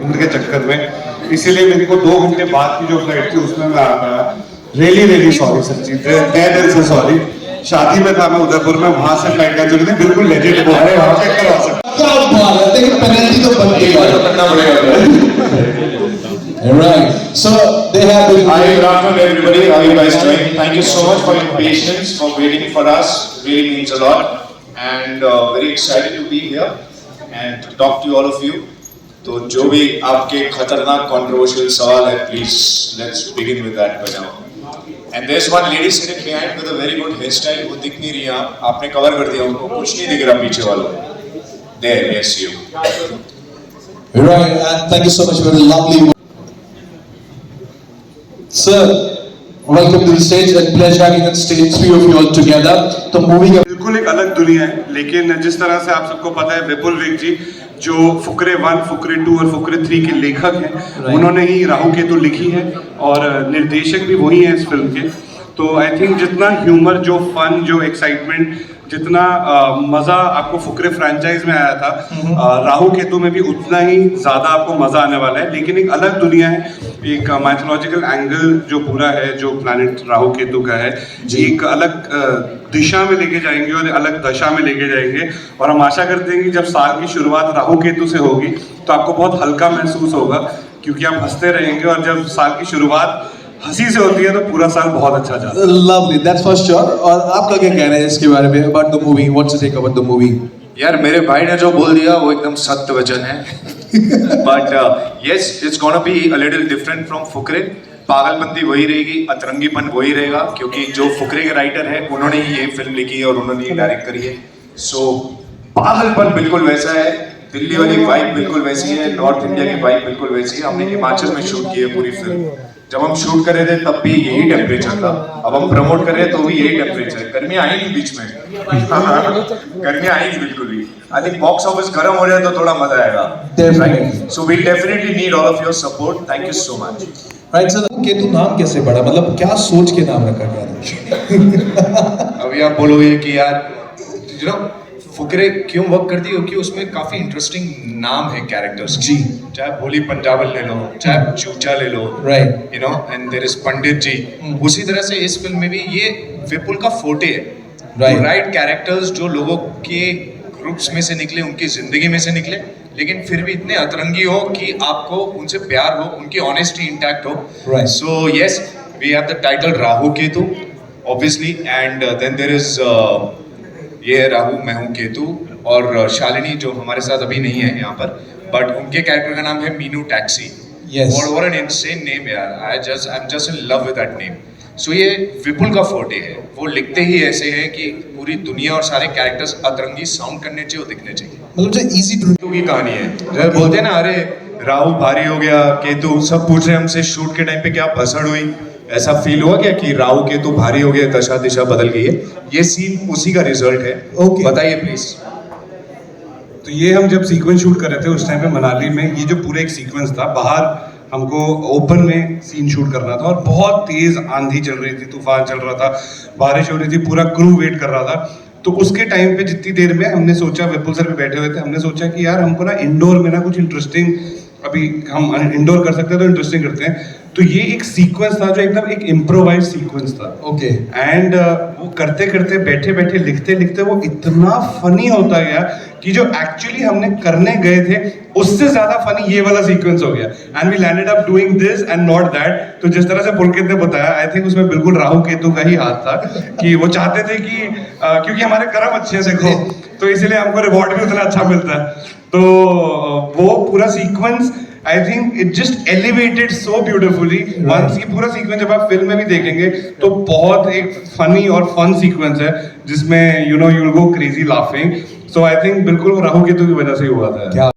उनके चक्कर में, इसीलिए मेरे को 2 घंटे बाद की जो फ्लाइट थी उसमें मैं आ गया। रियली सॉरी सच्ची, दिल से सॉरी। शादी में था मैं उदयपुर में, वहां से फ्लाइट कैंसिल हुई थी, बिल्कुल लेजिट वो है, वहां चेक करवा सकते। क्या बात है, देखिए पेनल्टी तो बन गई है, करना पड़ेगा। Right. So they have been. Hi, good afternoon, everybody. How are you guys doing? Thank you so much for your patience, for waiting for us. Really means a lot, and very excited to be here and to talk to all of you. तो जो भी आपके खतरनाक controversial सवाल है, please let's begin with that by now. And there's one lady sitting behind with a very good hairstyle. वो दिख नहीं रही है, आपने कवर कर दिया उनको, कुछ नहीं दिख रहा पीछे वालों। There, yes you. Right, and thank you so much for the lovely. Sir, welcome to the stage and pleasure having on stage 3 of you all together. तो मूवी का बिल्कुल एक अलग दुनिया है, लेकिन जिस तरह से आप सबको पता है विपुल वेग जी जो फुकरे 1, फुकरे 2 और फुकरे 3 के लेखक हैं, उन्होंने ही राहु केतु लिखी है और निर्देशक भी वही है इस फिल्म के। तो आई थिंक जितना ह्यूमर, जो फन, जो एक्साइटमेंट, जितना मज़ा आपको फुकरे फ्रेंचाइज में आया था, राहु केतु में भी उतना ही ज़्यादा आपको मज़ा आने वाला है। लेकिन एक अलग दुनिया है, एक माइथोलॉजिकल एंगल जो पूरा है, जो प्लैनेट राहु केतु का है, एक अलग दिशा में लेके जाएंगे और अलग दशा में लेके जाएंगे। और हम आशा करते हैं कि जब साल की शुरुआत राहु केतु से होगी तो आपको बहुत हल्का महसूस होगा, क्योंकि आप हंसते रहेंगे, और जब साल की शुरुआत हंसी से होती है तो पूरा साल बहुत अच्छा जाता है। Lovely, that's for sure. और आपका क्या कहना है इसके बारे में, about the movie? What's your take about the movie? यार मेरे भाई ने जो बोल दिया वो एकदम सत्य वचन है। But yes, it's gonna be a little different from Fukrey. पागलपंती वही रहेगी, अतरंगीपन वही रहेगा, क्योंकि जो फुकरे के राइटर है उन्होंने ही ये फिल्म लिखी है और उन्होंने ही डायरेक्ट करी है। So पागलपन बिल्कुल वैसा है, दिल्ली वाली वाइब बिल्कुल वैसी है, नॉर्थ इंडिया की वाइब बिल्कुल वैसी है। हमने हिमाचल में शूट की है पूरी फिल्म। जब हम शूट कर रहे थे तब भी यही टेम्परेचर था, अब हम प्रमोट कर रहे हैं तो भी यही टेम्परेचर है। गर्मी आई नहीं बीच में, गर्मी आई नहीं बिल्कुल भी। आई थिंक बॉक्स ऑफिस गर्म हो रहा है तो थोड़ा मजा आएगा। So we definitely need all of your support. Thank you so much. Right sir, Ketu नाम कैसे पड़ा, मतलब क्या सोच के नाम रखा गया था? अभी आप बोलोगे कि यार यू नो फुकरे क्यों वर्क करती है, क्योंकि उसमें काफी इंटरेस्टिंग नाम है कैरेक्टर्स जी। चाहे भोली पंजाबल ले लो, चाहे चूचा ले लो, right, you know, and there is Pandit ji. उसी तरह से इस फिल्म में भी ये विपुल का फोटे है, राइट कैरेक्टर्स जो लोगों के ग्रुप्स में से निकले, उनकी जिंदगी में से निकले, लेकिन फिर भी इतने अतरंगी हो कि आपको उनसे प्यार हो, उनकी ऑनेस्टी इंटैक्ट हो। So yes, we have the title Rahu Ketu obviously, and then there is ये राहु मैं हूँ केतु, और शालिनी जो हमारे साथ अभी नहीं है यहाँ पर, बट उनके कैरेक्टर का नाम है Meenu taxi. What an insane name यार, I'm just in love with that name. So ये विपुल का फोटे है, वो लिखते ही ऐसे हैं कि पूरी दुनिया और सारे कैरेक्टर्स अतरंगी साउंड करने चाहिए और दिखने चाहिए। मतलब जो इजी टू की कहानी है, जब बोलते हैं ना अरे राहु भारी हो गया, केतु, सब पूछ रहे हमसे शूट के टाइम पे क्या भसड़ हुई, ऐसा फील हुआ क्या कि राहु केतु भारी हो गया, दशा दिशा बदल गई है? ये सीन उसी का रिजल्ट है। बताइए प्लीज। तो ये हम जब सीक्वेंस शूट कर रहे थे उस टाइम पे मनाली में, ये जो पूरा एक सीक्वेंस था, बाहर हमको ओपन में सीन शूट करना था और बहुत तेज आंधी चल रही थी, तूफान चल रहा था, बारिश हो रही थी, पूरा क्रू वेट कर रहा था। तो उसके टाइम पे जितनी देर में हमने सोचा, विपुल सर भी बैठे हुए थे, हमने सोचा कि यार हमको ना इंडोर में ना कुछ इंटरेस्टिंग, अभी हम इंडोर कर सकते हैं तो इंटरेस्टिंग करते हैं। तो ये एक सीक्वेंस था जो एकदम एक इम्प्रोवाइज सीक्वेंस था। एंड वो करते करते, बैठे बैठे, लिखते लिखते वो इतना फनी होता गया कि जो एक्चुअली हमने करने गए थे उससे ज्यादा फनी ये वाला सीक्वेंस हो गया। And we landed up doing this and not that. तो जिस तरह से पुलकित ने बताया, आई थिंक उसमें बिल्कुल राहु केतु का ही हाथ था कि वो चाहते थे कि क्योंकि हमारे कर्म अच्छे से देखो तो इसलिए हमको रिवॉर्ड भी उतना अच्छा मिलता है। तो वो पूरा sequence I think it just elevated so beautifully. Once ये पूरा सीक्वेंस जब आप फिल्म में भी देखेंगे तो बहुत एक फनी और फन सीक्वेंस है जिसमें you know you will go crazy laughing. So I think बिल्कुल राहु केतु की वजह से ही हुआ था।